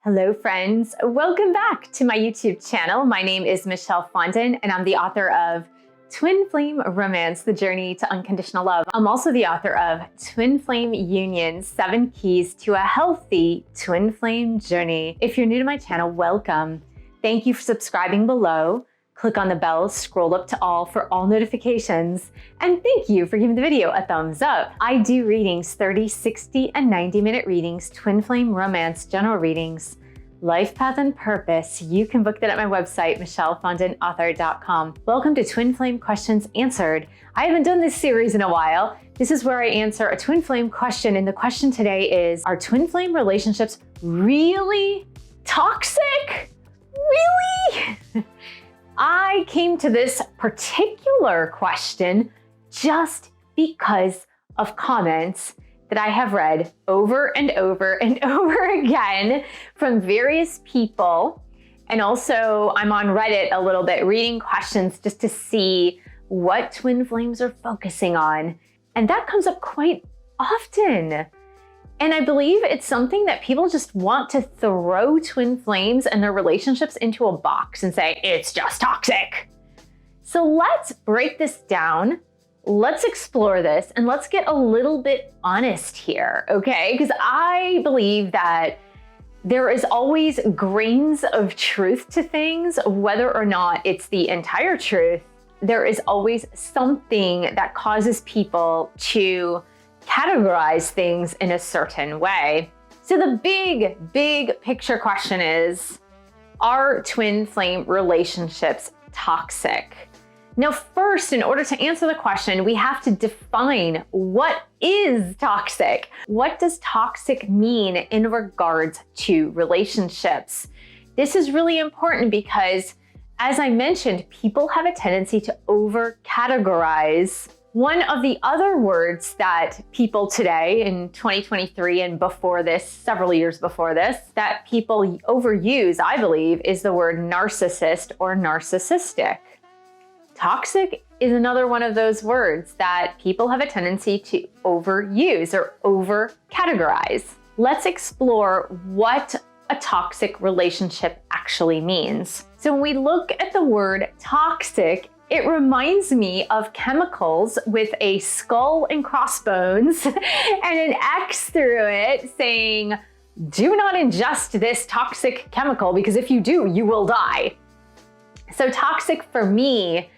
Hello friends, welcome back to my YouTube channel. My name is Michelle Fondin and I'm the author of Twin Flame Romance, The Journey to Unconditional Love. I'm also the author of Twin Flame Union, 7 Keys to a Healthy Twin Flame Journey. If you're new to my channel, welcome. Thank you for subscribing below. Click on the bell, scroll up to all for all notifications, and thank you for giving the video a thumbs up. I do readings, 30, 60, and 90-minute readings, twin flame romance, general readings, life path and purpose. You can book that at my website, michellefondinauthor.com. Welcome to Twin Flame Questions Answered. I haven't done this series in a while. This is where I answer a twin flame question, and the question today is, are twin flame relationships really toxic? Really? I came to this particular question just because of comments that I have read over and over and over again from various people. And also I'm on Reddit a little bit reading questions just to see what twin flames are focusing on. And that comes up quite often. And I believe it's something that people just want to throw twin flames and their relationships into a box and say, it's just toxic. So let's break this down. Let's explore this and let's get a little bit honest here, okay? Because I believe that there is always grains of truth to things, whether or not it's the entire truth. There is always something that causes people to categorize things in a certain way. So the big picture question is, are twin flame relationships toxic? Now, first, in order to answer the question, we have to define what is toxic. What does toxic mean in regards to relationships? This is really important because, as I mentioned, people have a tendency to over-categorize. One of the other words that people today in 2023 and before this, several years before this, that people overuse, I believe, is the word narcissist or narcissistic. Toxic is another one of those words that people have a tendency to overuse or over-categorize. Let's explore what a toxic relationship actually means. So when we look at the word toxic, it reminds me of chemicals with a skull and crossbones and an X through it saying, do not ingest this toxic chemical because if you do, you will die. So toxic for me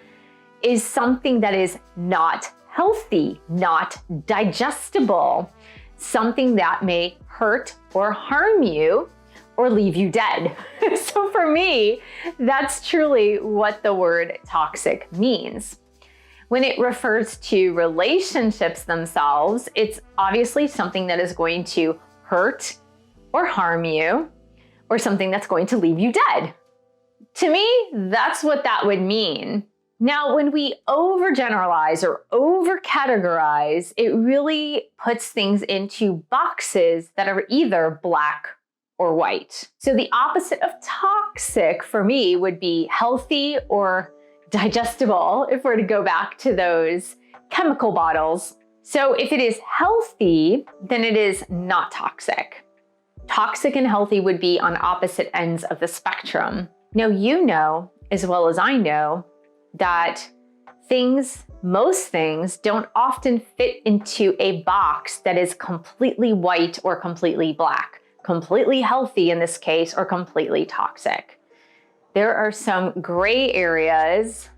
is something that is not healthy, not digestible, something that may hurt or harm you or leave you dead. So for me, that's truly what the word toxic means. When it refers to relationships themselves, it's obviously something that is going to hurt or harm you, or something that's going to leave you dead. To me, that's what that would mean. Now, when we overgeneralize or overcategorize, it really puts things into boxes that are either black or white. So the opposite of toxic for me would be healthy or digestible, if we're to go back to those chemical bottles. So if it is healthy, then it is not toxic. Toxic and healthy would be on opposite ends of the spectrum. Now, you know, as well as I know, that most things don't often fit into a box that is completely white or completely black, completely healthy in this case, or completely toxic. There are some gray areas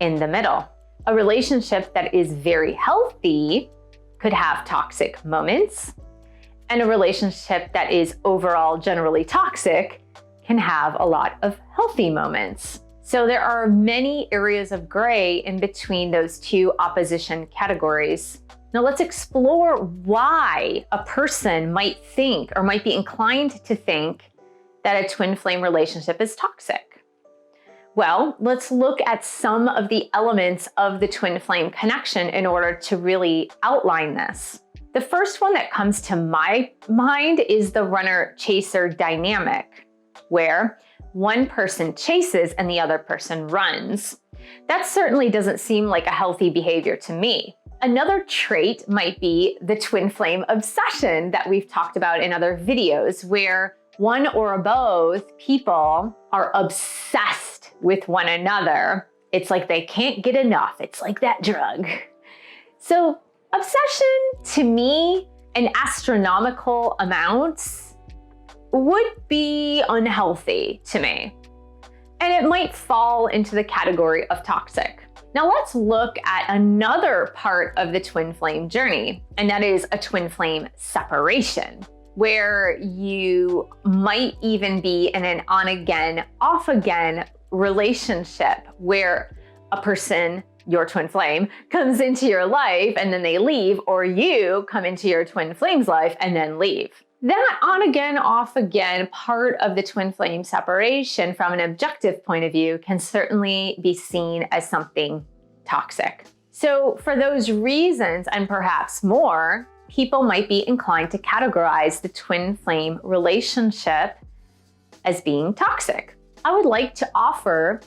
in the middle. A relationship that is very healthy could have toxic moments, and a relationship that is overall generally toxic can have a lot of healthy moments. So there are many areas of gray in between those two opposition categories. Now let's explore why a person might think or might be inclined to think that a twin flame relationship is toxic. Well, let's look at some of the elements of the twin flame connection in order to really outline this. The first one that comes to my mind is the runner-chaser dynamic, where one person chases and the other person runs. That certainly doesn't seem like a healthy behavior to me. Another trait might be the twin flame obsession that we've talked about in other videos, where one or both people are obsessed with one another, it's like they can't get enough. It's like that drug. So obsession, to me, in astronomical amounts, would be unhealthy to me. And it might fall into the category of toxic. Now let's look at another part of the twin flame journey, and that is a twin flame separation, where you might even be in an on-again, off-again relationship where a person, your twin flame, comes into your life and then they leave, or you come into your twin flame's life and then leave. That on-again, off-again part of the twin flame separation from an objective point of view can certainly be seen as something toxic. So for those reasons, and perhaps more, people might be inclined to categorize the twin flame relationship as being toxic. I would like to offer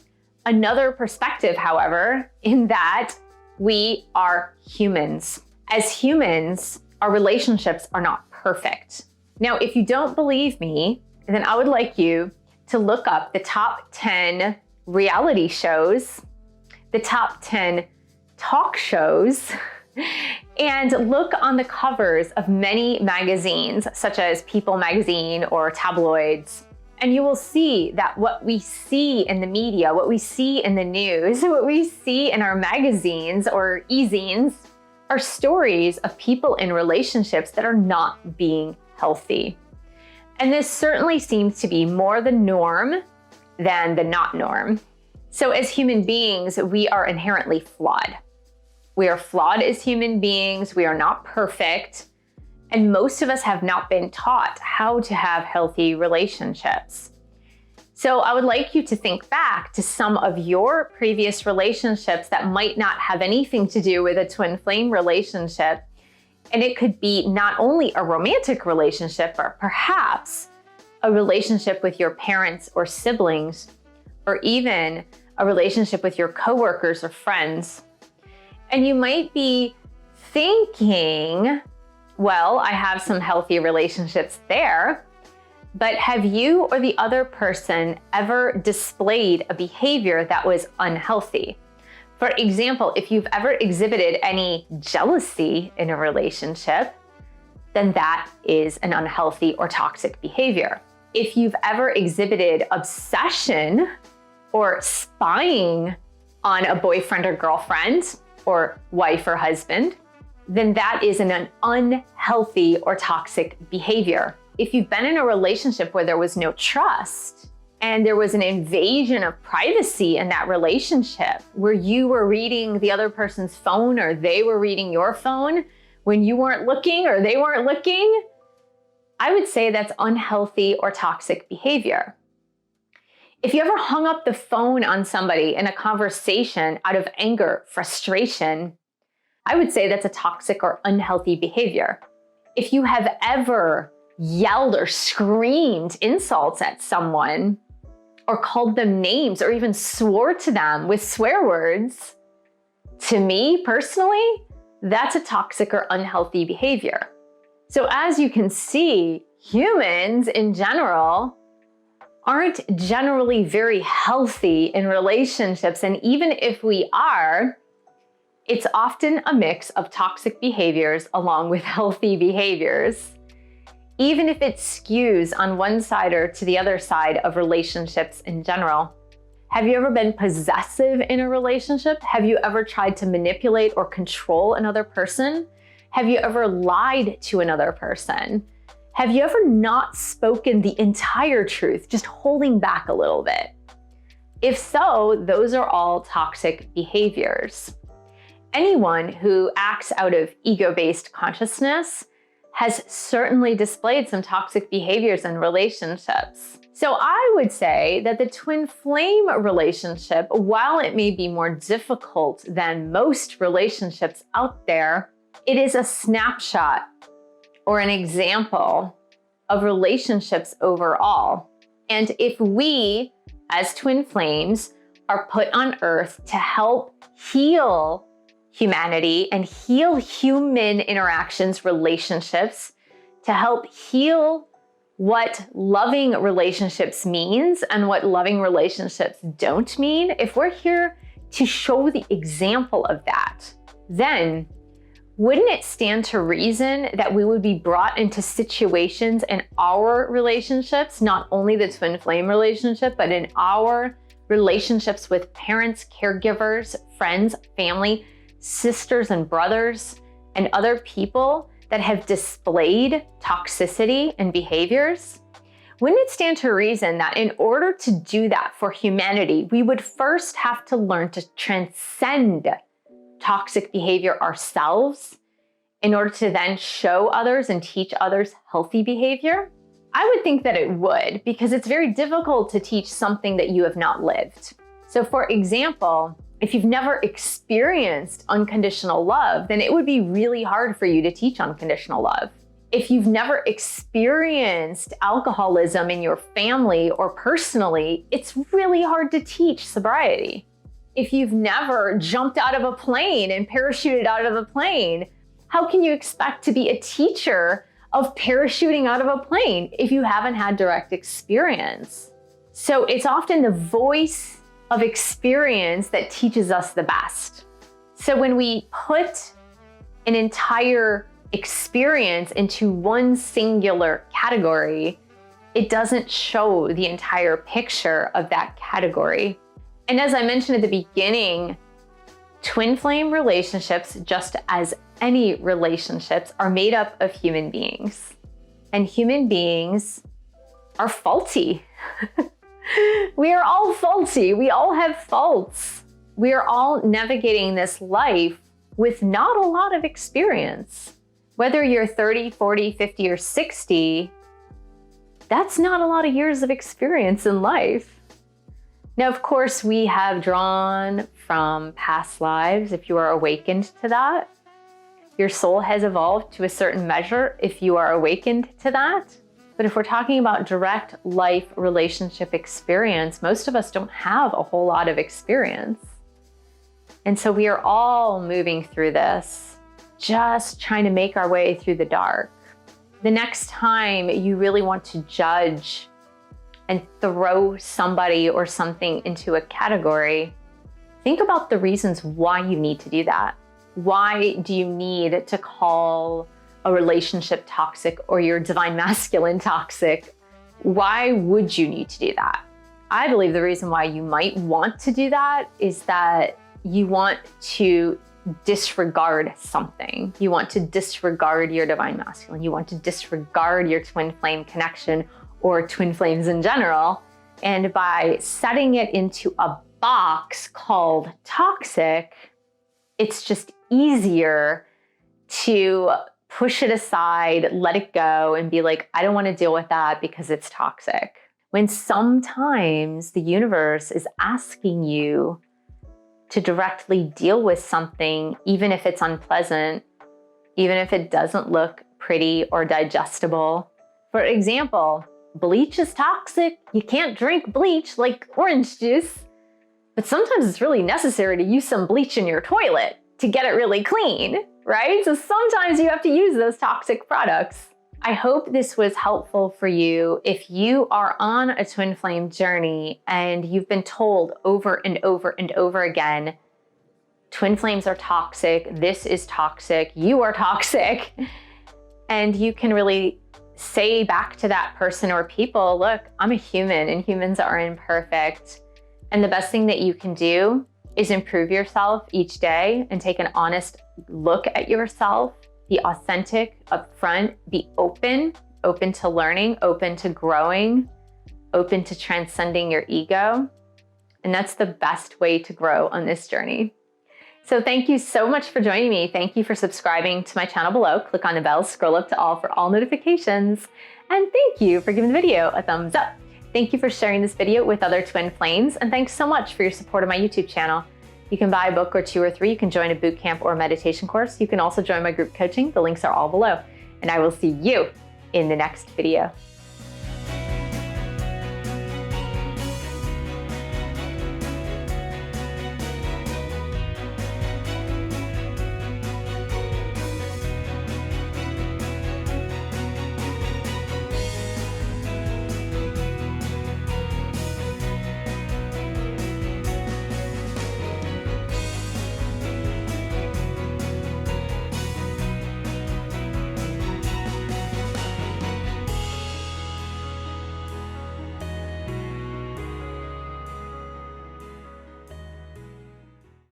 another perspective, however, in that we are humans. As humans, our relationships are not perfect. Now, if you don't believe me, then I would like you to look up the top 10 reality shows, the top 10 talk shows, and look on the covers of many magazines, such as People magazine or tabloids, and you will see that what we see in the media, what we see in the news, what we see in our magazines or e-zines are stories of people in relationships that are not being healthy. And this certainly seems to be more the norm than the not norm. So as human beings, we are inherently flawed. We are flawed as human beings. We are not perfect. And most of us have not been taught how to have healthy relationships. So I would like you to think back to some of your previous relationships that might not have anything to do with a twin flame relationship. And it could be not only a romantic relationship, but perhaps a relationship with your parents or siblings, or even a relationship with your coworkers or friends. And you might be thinking, well, I have some healthy relationships there, but have you or the other person ever displayed a behavior that was unhealthy? For example, if you've ever exhibited any jealousy in a relationship, then that is an unhealthy or toxic behavior. If you've ever exhibited obsession or spying on a boyfriend or girlfriend or wife or husband, then that is an unhealthy or toxic behavior. If you've been in a relationship where there was no trust and there was an invasion of privacy in that relationship, where you were reading the other person's phone or they were reading your phone when you weren't looking or they weren't looking, I would say that's unhealthy or toxic behavior. If you ever hung up the phone on somebody in a conversation out of anger, frustration, I would say that's a toxic or unhealthy behavior. If you have ever yelled or screamed insults at someone, or called them names, or even swore to them with swear words, to me personally, that's a toxic or unhealthy behavior. So as you can see, humans in general aren't generally very healthy in relationships. And even if we are, it's often a mix of toxic behaviors along with healthy behaviors, even if it skews on one side or to the other side of relationships in general. Have you ever been possessive in a relationship? Have you ever tried to manipulate or control another person? Have you ever lied to another person? Have you ever not spoken the entire truth, just holding back a little bit? If so, those are all toxic behaviors. Anyone who acts out of ego-based consciousness has certainly displayed some toxic behaviors in relationships. So I would say that the twin flame relationship, while it may be more difficult than most relationships out there, it is a snapshot or an example of relationships overall. And if we, as twin flames, are put on earth to help heal humanity and heal human interactions, relationships, to help heal what loving relationships means and what loving relationships don't mean, if we're here to show the example of that, then wouldn't it stand to reason that we would be brought into situations in our relationships, not only the twin flame relationship, but in our relationships with parents, caregivers, friends, family, sisters and brothers, and other people that have displayed toxicity and behaviors? Wouldn't it stand to reason that in order to do that for humanity, we would first have to learn to transcend toxic behavior ourselves in order to then show others and teach others healthy behavior? I would think that it would, because it's very difficult to teach something that you have not lived. So for example, if you've never experienced unconditional love, then it would be really hard for you to teach unconditional love. If you've never experienced alcoholism in your family or personally, it's really hard to teach sobriety. If you've never jumped out of a plane and parachuted out of a plane, how can you expect to be a teacher of parachuting out of a plane if you haven't had direct experience? So it's often the voice of experience that teaches us the best. So when we put an entire experience into one singular category, it doesn't show the entire picture of that category. And as I mentioned at the beginning, twin flame relationships, just as any relationships, are made up of human beings. And human beings are faulty. We are all faulty. We all have faults. We are all navigating this life with not a lot of experience. Whether you're 30, 40, 50, or 60, that's not a lot of years of experience in life. Now, of course, we have drawn from past lives if you are awakened to that. Your soul has evolved to a certain measure if you are awakened to that. But if we're talking about direct life relationship experience, most of us don't have a whole lot of experience. And so we are all moving through this, just trying to make our way through the dark. The next time you really want to judge and throw somebody or something into a category, think about the reasons why you need to do that. Why do you need to call a relationship toxic or your divine masculine toxic? Why would you need to do that? I believe the reason why you might want to do that is that you want to disregard something. You want to disregard your divine masculine. You want to disregard your twin flame connection or twin flames in general. And by setting it into a box called toxic, it's just easier to push it aside, let it go, and be like, I don't want to deal with that because it's toxic. When sometimes the universe is asking you to directly deal with something, even if it's unpleasant, even if it doesn't look pretty or digestible. For example, bleach is toxic. You can't drink bleach like orange juice, but sometimes it's really necessary to use some bleach in your toilet to get it really clean, right? So sometimes you have to use those toxic products. I hope this was helpful for you. If you are on a twin flame journey and you've been told over and over and over again, twin flames are toxic, this is toxic, you are toxic, and you can really say back to that person or people, look, I'm a human and humans are imperfect. And the best thing that you can do is improve yourself each day and take an honest look at yourself. Be authentic, upfront, be open to learning, open to growing, open to transcending your ego. And that's the best way to grow on this journey. So thank you so much for joining me. Thank you for subscribing to my channel below. Click on the bell, scroll up to all for all notifications. And thank you for giving the video a thumbs up. Thank you for sharing this video with other twin flames. And thanks so much for your support of my YouTube channel. You can buy a book or 2 or 3. You can join a boot camp or meditation course. You can also join my group coaching. The links are all below. And I will see you in the next video.